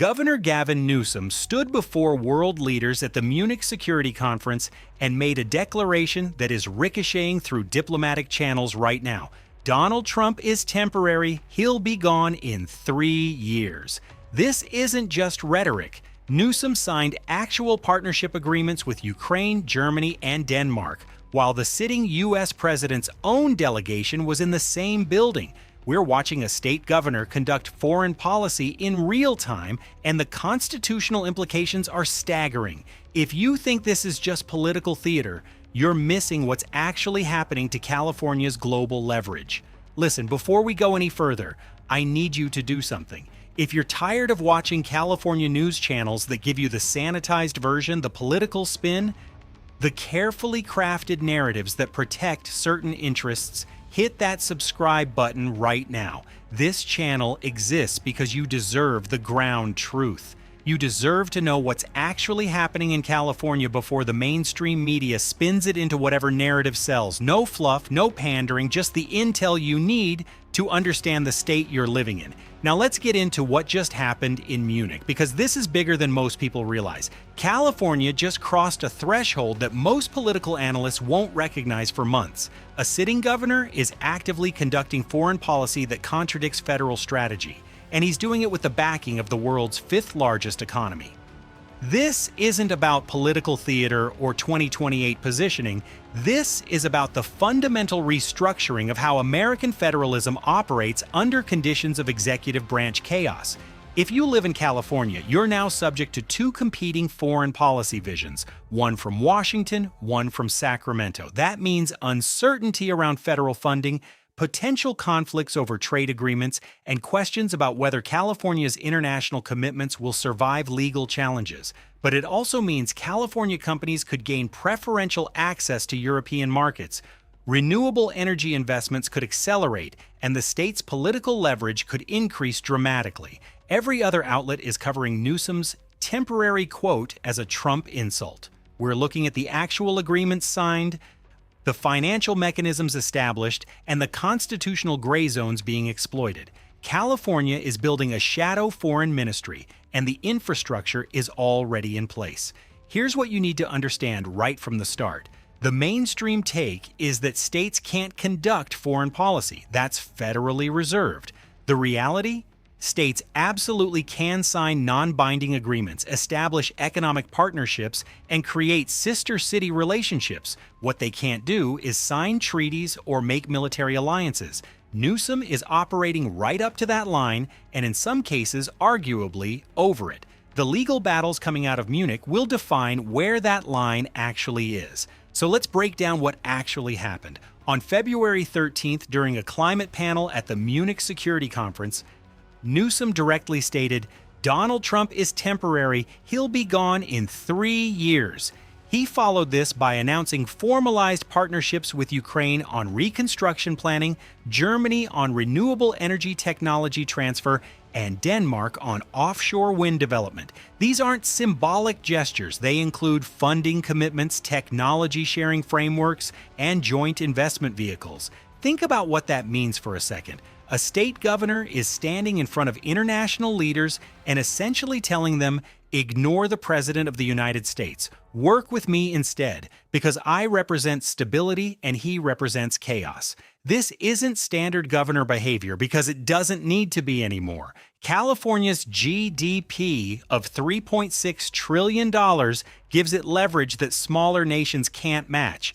Governor Gavin Newsom stood before world leaders at the Munich Security Conference and made a declaration that is ricocheting through diplomatic channels right now. Donald Trump is temporary. He'll be gone in 3 years. This isn't just rhetoric. Newsom signed actual partnership agreements with Ukraine, Germany, and Denmark, while the sitting U.S. president's own delegation was in the same building. We're watching a state governor conduct foreign policy in real time, and the constitutional implications are staggering. If you think this is just political theater, you're missing what's actually happening to California's global leverage. Listen, before we go any further, I need you to do something. If you're tired of watching California news channels that give you the sanitized version, the political spin, the carefully crafted narratives that protect certain interests, hit that subscribe button right now. This channel exists because you deserve the ground truth. You deserve to know what's actually happening in California before the mainstream media spins it into whatever narrative sells. No fluff, no pandering, just the intel you need to understand the state you're living in. Now let's get into what just happened in Munich, because this is bigger than most people realize. California just crossed a threshold that most political analysts won't recognize for months. A sitting governor is actively conducting foreign policy that contradicts federal strategy, and he's doing it with the backing of the world's fifth largest economy. This isn't about political theater or 2028 positioning. This is about the fundamental restructuring of how American federalism operates under conditions of executive branch chaos. If you live in California, you're now subject to two competing foreign policy visions, one from Washington, one from Sacramento. That means uncertainty around federal funding, potential conflicts over trade agreements, and questions about whether California's international commitments will survive legal challenges. But it also means California companies could gain preferential access to European markets. Renewable energy investments could accelerate, and the state's political leverage could increase dramatically. Every other outlet is covering Newsom's temporary quote as a Trump insult. We're looking at the actual agreements signed, the financial mechanisms established, and the constitutional gray zones being exploited. California is building a shadow foreign ministry, and the infrastructure is already in place. Here's what you need to understand right from the start. The mainstream take is that states can't conduct foreign policy. That's federally reserved. The reality? States absolutely can sign non-binding agreements, establish economic partnerships, and create sister city relationships. What they can't do is sign treaties or make military alliances. Newsom is operating right up to that line, and in some cases, arguably, over it. The legal battles coming out of Munich will define where that line actually is. So let's break down what actually happened. On February 13th, during a climate panel at the Munich Security Conference, Newsom directly stated, "Donald Trump is temporary. He'll be gone in 3 years." He followed this by announcing formalized partnerships with Ukraine on reconstruction planning, Germany on renewable energy technology transfer, and Denmark on offshore wind development. These aren't symbolic gestures. They include funding commitments, technology sharing frameworks, and joint investment vehicles. Think about what that means for a second. A state governor is standing in front of international leaders and essentially telling them, ignore the President of the United States. Work with me instead, because I represent stability and he represents chaos. This isn't standard governor behavior because it doesn't need to be anymore. California's GDP of $3.6 trillion gives it leverage that smaller nations can't match.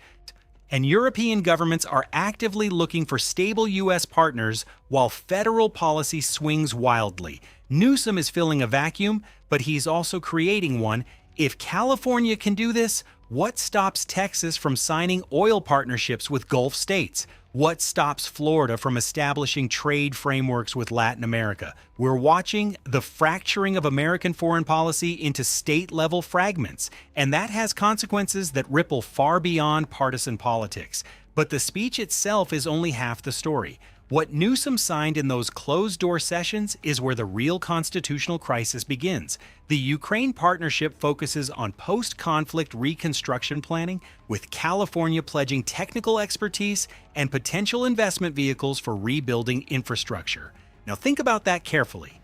And European governments are actively looking for stable U.S. partners while federal policy swings wildly. Newsom is filling a vacuum, but he's also creating one. If California can do this, what stops Texas from signing oil partnerships with Gulf states? What stops Florida from establishing trade frameworks with Latin America? We're watching the fracturing of American foreign policy into state-level fragments, and that has consequences that ripple far beyond partisan politics. But the speech itself is only half the story. What Newsom signed in those closed-door sessions is where the real constitutional crisis begins. The Ukraine partnership focuses on post-conflict reconstruction planning, with California pledging technical expertise and potential investment vehicles for rebuilding infrastructure. Now think about that carefully.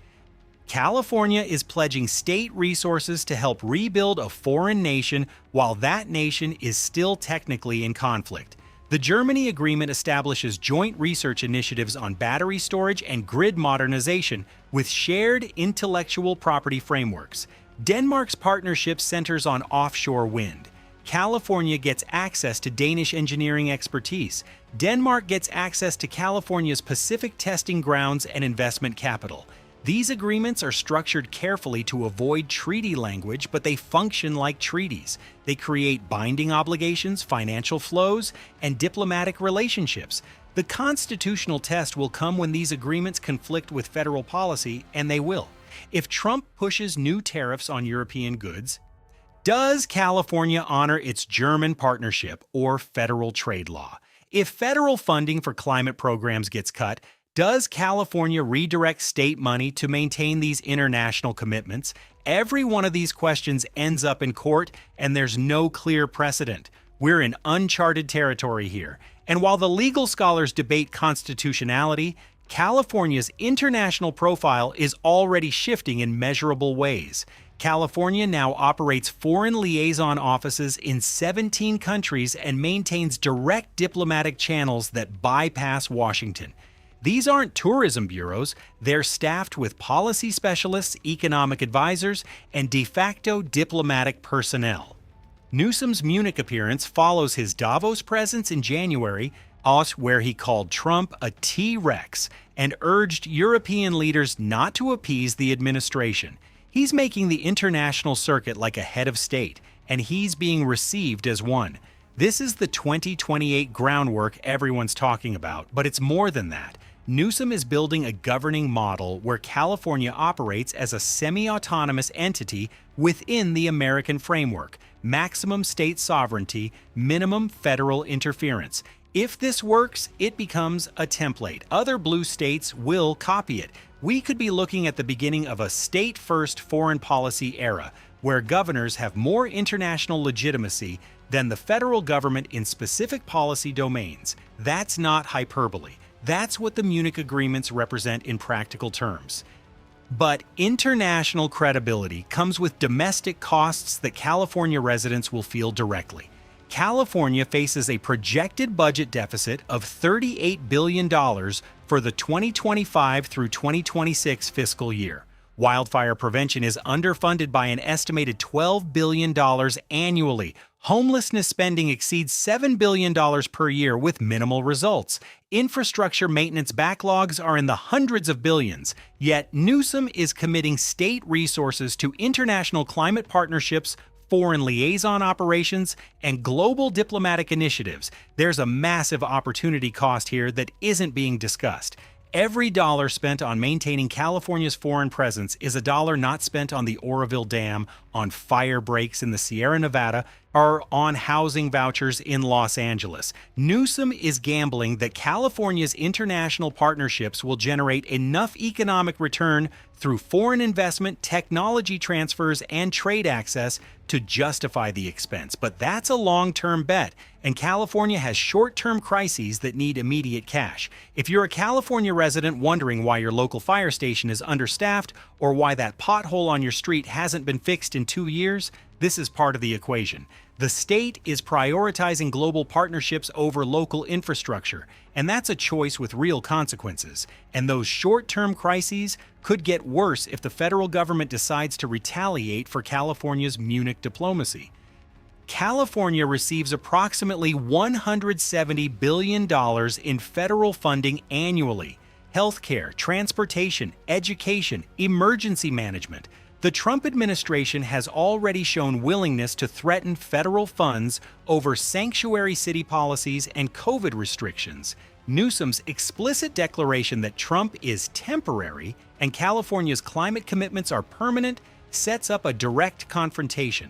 California is pledging state resources to help rebuild a foreign nation while that nation is still technically in conflict. The Germany agreement establishes joint research initiatives on battery storage and grid modernization with shared intellectual property frameworks. Denmark's partnership centers on offshore wind. California gets access to Danish engineering expertise. Denmark gets access to California's Pacific testing grounds and investment capital. These agreements are structured carefully to avoid treaty language, but they function like treaties. They create binding obligations, financial flows, and diplomatic relationships. The constitutional test will come when these agreements conflict with federal policy, and they will. If Trump pushes new tariffs on European goods, does California honor its German partnership or federal trade law? If federal funding for climate programs gets cut, does California redirect state money to maintain these international commitments? Every one of these questions ends up in court, and there's no clear precedent. We're in uncharted territory here. And while the legal scholars debate constitutionality, California's international profile is already shifting in measurable ways. California now operates foreign liaison offices in 17 countries and maintains direct diplomatic channels that bypass Washington. These aren't tourism bureaus, they're staffed with policy specialists, economic advisors, and de facto diplomatic personnel. Newsom's Munich appearance follows his Davos presence in January, where he called Trump a T-Rex and urged European leaders not to appease the administration. He's making the international circuit like a head of state, and he's being received as one. This is the 2028 groundwork everyone's talking about, but it's more than that. Newsom is building a governing model where California operates as a semi-autonomous entity within the American framework, maximum state sovereignty, minimum federal interference. If this works, it becomes a template. Other blue states will copy it. We could be looking at the beginning of a state-first foreign policy era, where governors have more international legitimacy than the federal government in specific policy domains. That's not hyperbole. That's what the Munich agreements represent in practical terms. But international credibility comes with domestic costs that California residents will feel directly. California faces a projected budget deficit of $38 billion for the 2025 through 2026 fiscal year. Wildfire prevention is underfunded by an estimated $12 billion annually. Homelessness spending exceeds $7 billion per year with minimal results. Infrastructure maintenance backlogs are in the hundreds of billions. Yet Newsom is committing state resources to international climate partnerships, foreign liaison operations, and global diplomatic initiatives. There's a massive opportunity cost here that isn't being discussed. Every dollar spent on maintaining California's foreign presence is a dollar not spent on the Oroville Dam, on fire breaks in the Sierra Nevada, or on housing vouchers in Los Angeles. Newsom is gambling that California's international partnerships will generate enough economic return through foreign investment, technology transfers, and trade access to justify the expense. But that's a long-term bet, and California has short-term crises that need immediate cash. If you're a California resident wondering why your local fire station is understaffed or why that pothole on your street hasn't been fixed in 2 years, this is part of the equation. The state is prioritizing global partnerships over local infrastructure, and that's a choice with real consequences. And those short-term crises could get worse if the federal government decides to retaliate for California's Munich diplomacy. California receives approximately $170 billion in federal funding annually. Healthcare, transportation, education, emergency management. The Trump administration has already shown willingness to threaten federal funds over sanctuary city policies and COVID restrictions. Newsom's explicit declaration that Trump is temporary and California's climate commitments are permanent sets up a direct confrontation.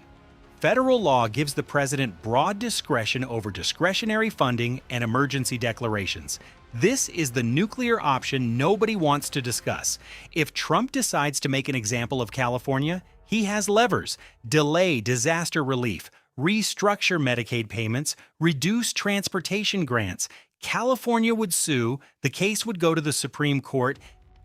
Federal law gives the president broad discretion over discretionary funding and emergency declarations. This is the nuclear option nobody wants to discuss. If Trump decides to make an example of California, he has levers: delay disaster relief, restructure Medicaid payments, reduce transportation grants. California would sue, the case would go to the Supreme Court,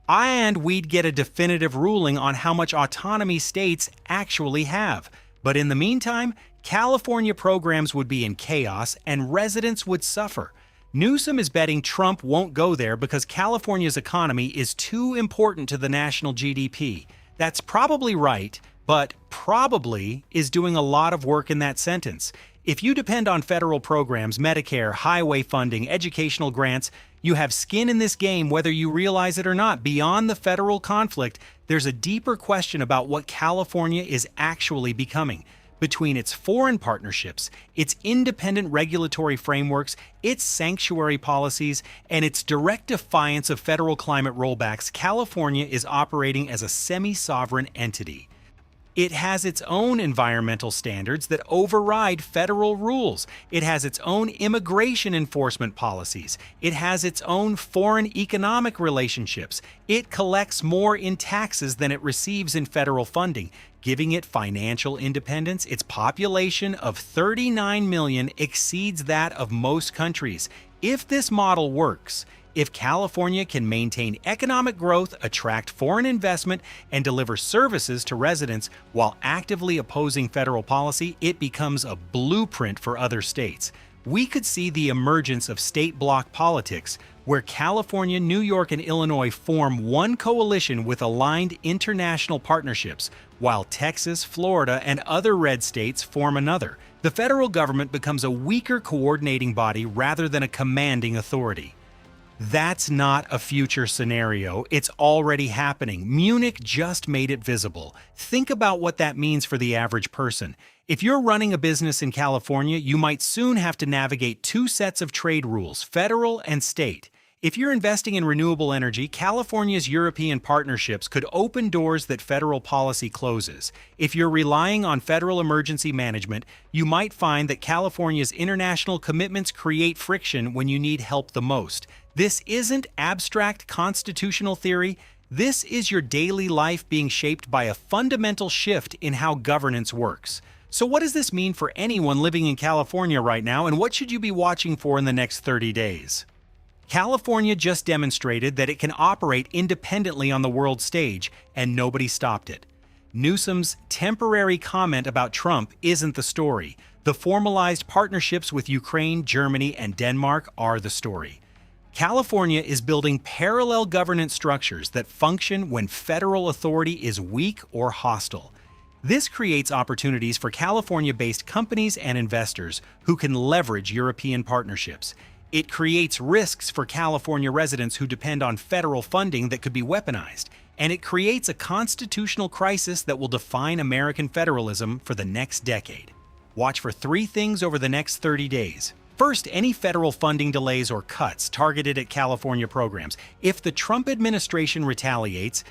And we'd get a definitive ruling on how much autonomy states actually have. But in the meantime, California programs would be in chaos and residents would suffer. Newsom is betting Trump won't go there because California's economy is too important to the national GDP. That's probably right, but probably is doing a lot of work in that sentence. If you depend on federal programs, Medicare, highway funding, educational grants, you have skin in this game whether you realize it or not. Beyond the federal conflict, there's a deeper question about what California is actually becoming. Between its foreign partnerships, its independent regulatory frameworks, its sanctuary policies, and its direct defiance of federal climate rollbacks, California is operating as a semi-sovereign entity. It has its own environmental standards that override federal rules. It has its own immigration enforcement policies. It has its own foreign economic relationships. It collects more in taxes than it receives in federal funding, giving it financial independence. Its population of 39 million exceeds that of most countries. If this model works, if California can maintain economic growth, attract foreign investment, and deliver services to residents while actively opposing federal policy, it becomes a blueprint for other states. We could see the emergence of state bloc politics, where California, New York, and Illinois form one coalition with aligned international partnerships, while Texas, Florida, and other red states form another. The federal government becomes a weaker coordinating body rather than a commanding authority. That's not a future scenario. It's already happening. Munich just made it visible. Think about what that means for the average person. If you're running a business in California, you might soon have to navigate two sets of trade rules, federal and state. If you're investing in renewable energy, California's European partnerships could open doors that federal policy closes. If you're relying on federal emergency management, you might find that California's international commitments create friction when you need help the most. This isn't abstract constitutional theory. This is your daily life being shaped by a fundamental shift in how governance works. So what does this mean for anyone living in California right now, and what should you be watching for in the next 30 days? California just demonstrated that it can operate independently on the world stage, and nobody stopped it. Newsom's temporary comment about Trump isn't the story. The formalized partnerships with Ukraine, Germany, and Denmark are the story. California is building parallel governance structures that function when federal authority is weak or hostile. This creates opportunities for California-based companies and investors who can leverage European partnerships. It creates risks for California residents who depend on federal funding that could be weaponized. And it creates a constitutional crisis that will define American federalism for the next decade. Watch for three things over the next 30 days. First, any federal funding delays or cuts targeted at California programs. If the Trump administration retaliates,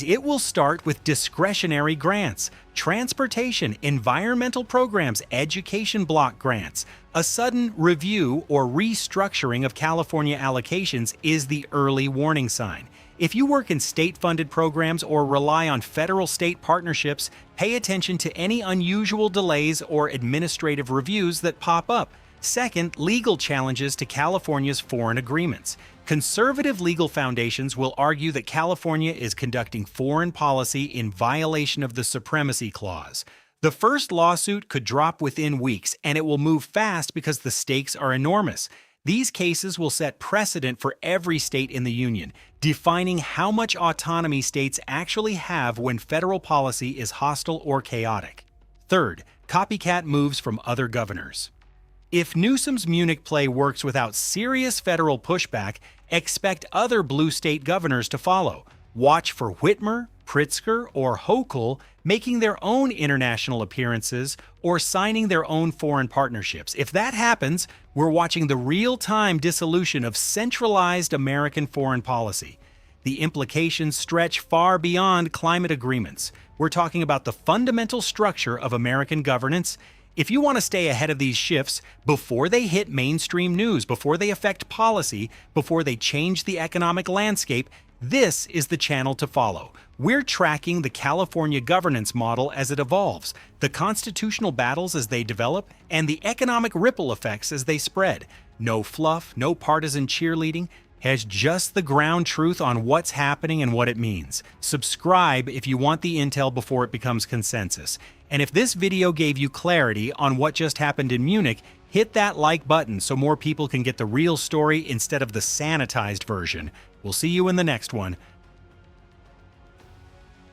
it will start with discretionary grants, transportation, environmental programs, education block grants. A sudden review or restructuring of California allocations is the early warning sign. If you work in state-funded programs or rely on federal-state partnerships, pay attention to any unusual delays or administrative reviews that pop up. Second, legal challenges to California's foreign agreements. Conservative legal foundations will argue that California is conducting foreign policy in violation of the Supremacy Clause. The first lawsuit could drop within weeks, and it will move fast because the stakes are enormous. These cases will set precedent for every state in the union, defining how much autonomy states actually have when federal policy is hostile or chaotic. Third, copycat moves from other governors. If Newsom's Munich play works without serious federal pushback, expect other blue state governors to follow. Watch for Whitmer, Pritzker, or Hochul making their own international appearances or signing their own foreign partnerships. If that happens, we're watching the real-time dissolution of centralized American foreign policy. The implications stretch far beyond climate agreements. We're talking about the fundamental structure of American governance. If you want to stay ahead of these shifts before they hit mainstream news, before they affect policy, before they change the economic landscape, this is the channel to follow. We're tracking the California governance model as it evolves, the constitutional battles as they develop, and the economic ripple effects as they spread. No fluff, no partisan cheerleading, has just the ground truth on what's happening and what it means. Subscribe if you want the intel before it becomes consensus. And if this video gave you clarity on what just happened in Munich, hit that like button so more people can get the real story instead of the sanitized version. We'll see you in the next one.